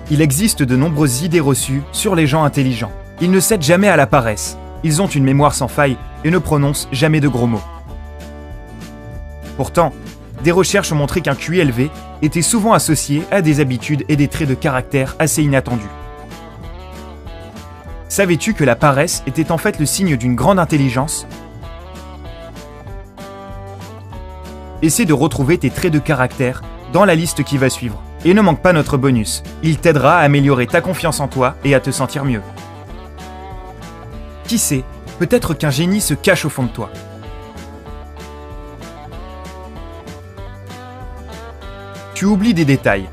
Il existe de nombreuses idées reçues sur les gens intelligents. Ils ne cèdent jamais à la paresse. Ils ont une mémoire sans faille et ne prononcent jamais de gros mots. Pourtant, des recherches ont montré qu'un QI élevé était souvent associé à des habitudes et des traits de caractère assez inattendus. Savais-tu que la paresse était en fait le signe d'une grande intelligence ? Essaie de retrouver tes traits de caractère dans la liste qui va suivre. Et ne manque pas notre bonus, il t'aidera à améliorer ta confiance en toi et à te sentir mieux. Qui sait, peut-être qu'un génie se cache au fond de toi. Tu oublies des détails.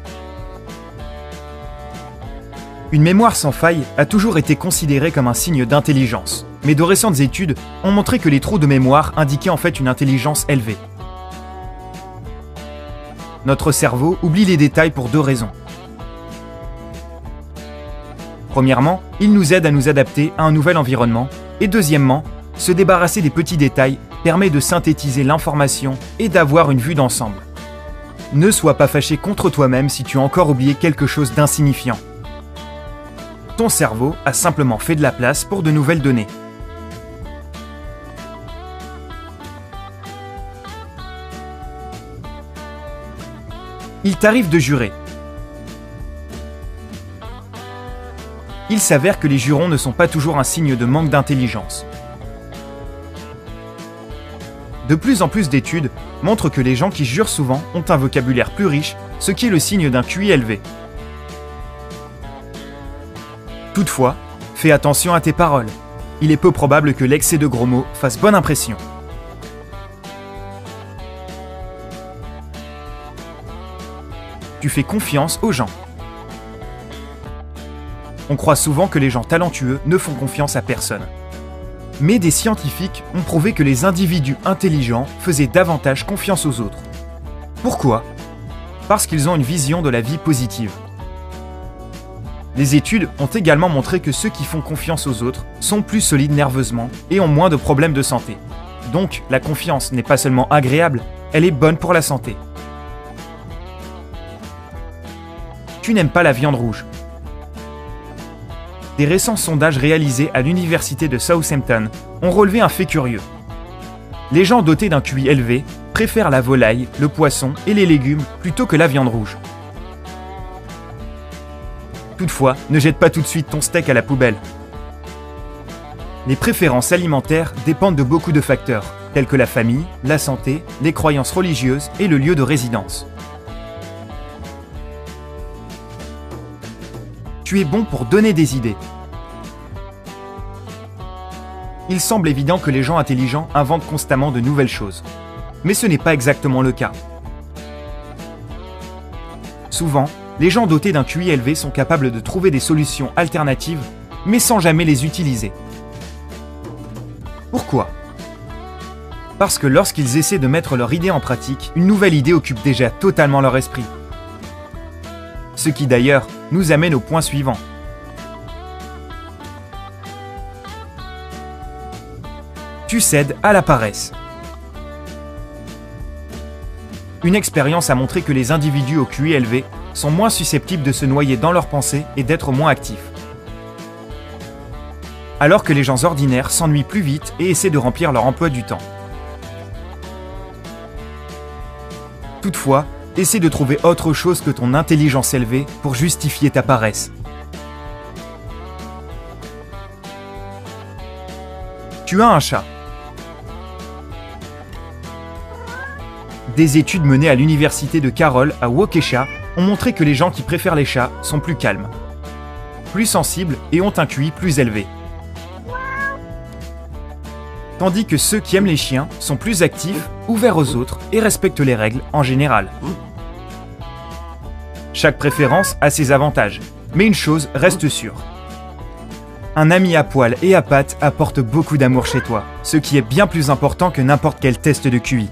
Une mémoire sans faille a toujours été considérée comme un signe d'intelligence, mais de récentes études ont montré que les trous de mémoire indiquaient en fait une intelligence élevée. Notre cerveau oublie les détails pour deux raisons. Premièrement, il nous aide à nous adapter à un nouvel environnement, et deuxièmement, se débarrasser des petits détails permet de synthétiser l'information et d'avoir une vue d'ensemble. Ne sois pas fâché contre toi-même si tu as encore oublié quelque chose d'insignifiant. Ton cerveau a simplement fait de la place pour de nouvelles données. Il t'arrive de jurer. Il s'avère que les jurons ne sont pas toujours un signe de manque d'intelligence. De plus en plus d'études montrent que les gens qui jurent souvent ont un vocabulaire plus riche, ce qui est le signe d'un QI élevé. Toutefois, fais attention à tes paroles. Il est peu probable que l'excès de gros mots fasse bonne impression. Tu fais confiance aux gens. On croit souvent que les gens talentueux ne font confiance à personne. Mais des scientifiques ont prouvé que les individus intelligents faisaient davantage confiance aux autres. Pourquoi ? Parce qu'ils ont une vision de la vie positive. Les études ont également montré que ceux qui font confiance aux autres sont plus solides nerveusement et ont moins de problèmes de santé. Donc, la confiance n'est pas seulement agréable, elle est bonne pour la santé. Tu n'aimes pas la viande rouge. Des récents sondages réalisés à l'université de Southampton ont relevé un fait curieux. Les gens dotés d'un QI élevé préfèrent la volaille, le poisson et les légumes plutôt que la viande rouge. Toutefois, ne jette pas tout de suite ton steak à la poubelle. Les préférences alimentaires dépendent de beaucoup de facteurs, tels que la famille, la santé, les croyances religieuses et le lieu de résidence. Tu es bon pour donner des idées. Il semble évident que les gens intelligents inventent constamment de nouvelles choses. Mais ce n'est pas exactement le cas. Souvent, les gens dotés d'un QI élevé sont capables de trouver des solutions alternatives, mais sans jamais les utiliser. Pourquoi ? Parce que lorsqu'ils essaient de mettre leur idée en pratique, une nouvelle idée occupe déjà totalement leur esprit. Ce qui d'ailleurs nous amène au point suivant. Tu cèdes à la paresse. Une expérience a montré que les individus au QI élevé sont moins susceptibles de se noyer dans leurs pensées et d'être moins actifs. Alors que les gens ordinaires s'ennuient plus vite et essaient de remplir leur emploi du temps. Toutefois, essaie de trouver autre chose que ton intelligence élevée pour justifier ta paresse. Tu as un chat. Des études menées à l'université de Carroll à Waukesha ont montré que les gens qui préfèrent les chats sont plus calmes, plus sensibles et ont un QI plus élevé. Tandis que ceux qui aiment les chiens sont plus actifs, ouverts aux autres et respectent les règles en général. Chaque préférence a ses avantages, mais une chose reste sûre. Un ami à poil et à pattes apporte beaucoup d'amour chez toi, ce qui est bien plus important que n'importe quel test de QI.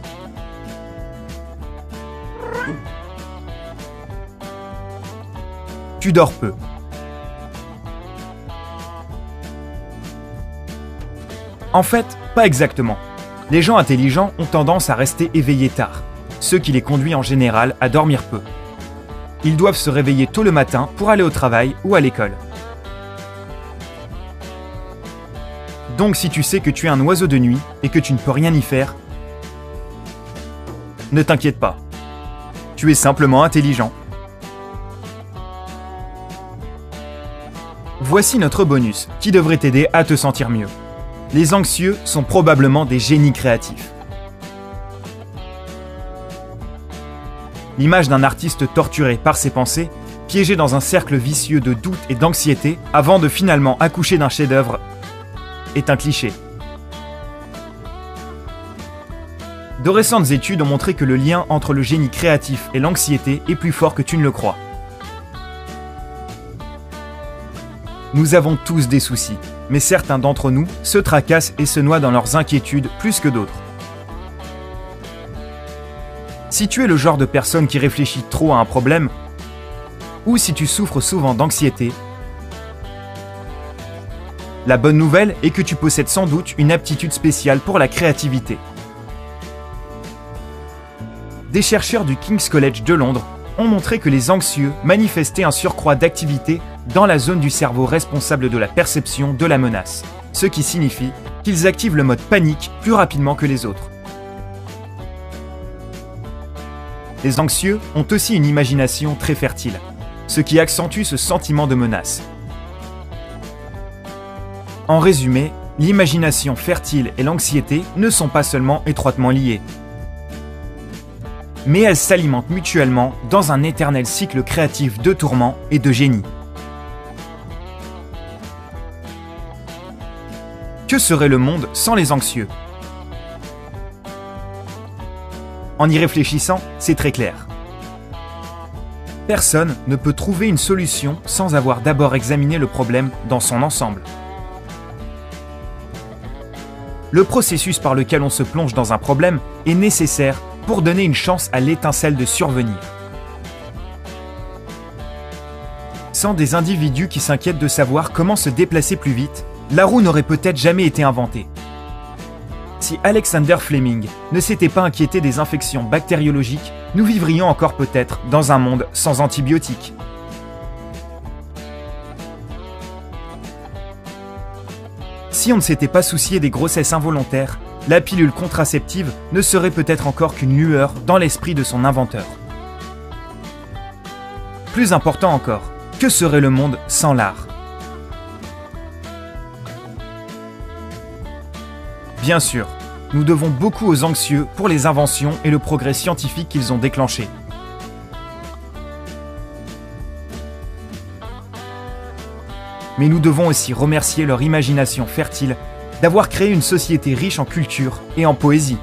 Tu dors peu. En fait, pas exactement. Les gens intelligents ont tendance à rester éveillés tard, ce qui les conduit en général à dormir peu. Ils doivent se réveiller tôt le matin pour aller au travail ou à l'école. Donc si tu sais que tu es un oiseau de nuit et que tu ne peux rien y faire, ne t'inquiète pas. Tu es simplement intelligent. Voici notre bonus qui devrait t'aider à te sentir mieux. Les anxieux sont probablement des génies créatifs. L'image d'un artiste torturé par ses pensées, piégé dans un cercle vicieux de doute et d'anxiété avant de finalement accoucher d'un chef-d'œuvre, est un cliché. De récentes études ont montré que le lien entre le génie créatif et l'anxiété est plus fort que tu ne le crois. Nous avons tous des soucis, mais certains d'entre nous se tracassent et se noient dans leurs inquiétudes plus que d'autres. Si tu es le genre de personne qui réfléchit trop à un problème, ou si tu souffres souvent d'anxiété, la bonne nouvelle est que tu possèdes sans doute une aptitude spéciale pour la créativité. Des chercheurs du King's College de Londres ont montré que les anxieux manifestaient un surcroît d'activité dans la zone du cerveau responsable de la perception de la menace, ce qui signifie qu'ils activent le mode panique plus rapidement que les autres. Les anxieux ont aussi une imagination très fertile, ce qui accentue ce sentiment de menace. En résumé, l'imagination fertile et l'anxiété ne sont pas seulement étroitement liées, mais elles s'alimentent mutuellement dans un éternel cycle créatif de tourments et de génie. Que serait le monde sans les anxieux ? En y réfléchissant, c'est très clair. Personne ne peut trouver une solution sans avoir d'abord examiné le problème dans son ensemble. Le processus par lequel on se plonge dans un problème est nécessaire pour donner une chance à l'étincelle de survenir. Sans des individus qui s'inquiètent de savoir comment se déplacer plus vite, la roue n'aurait peut-être jamais été inventée. Si Alexander Fleming ne s'était pas inquiété des infections bactériologiques, nous vivrions encore peut-être dans un monde sans antibiotiques. Si on ne s'était pas soucié des grossesses involontaires, la pilule contraceptive ne serait peut-être encore qu'une lueur dans l'esprit de son inventeur. Plus important encore, que serait le monde sans l'art ? Bien sûr, nous devons beaucoup aux anxieux pour les inventions et le progrès scientifique qu'ils ont déclenchés. Mais nous devons aussi remercier leur imagination fertile d'avoir créé une société riche en culture et en poésie,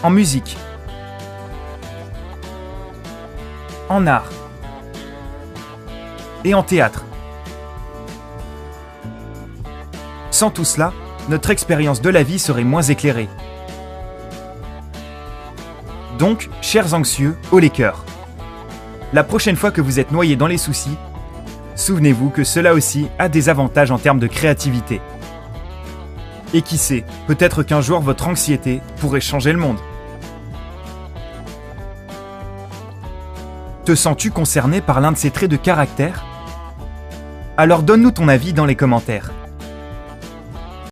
en musique, en art et en théâtre. Sans tout cela, notre expérience de la vie serait moins éclairée. Donc, chers anxieux, haut les cœurs. La prochaine fois que vous êtes noyés dans les soucis, souvenez-vous que cela aussi a des avantages en termes de créativité. Et qui sait, peut-être qu'un jour votre anxiété pourrait changer le monde. Te sens-tu concerné par l'un de ces traits de caractère ? Alors donne-nous ton avis dans les commentaires.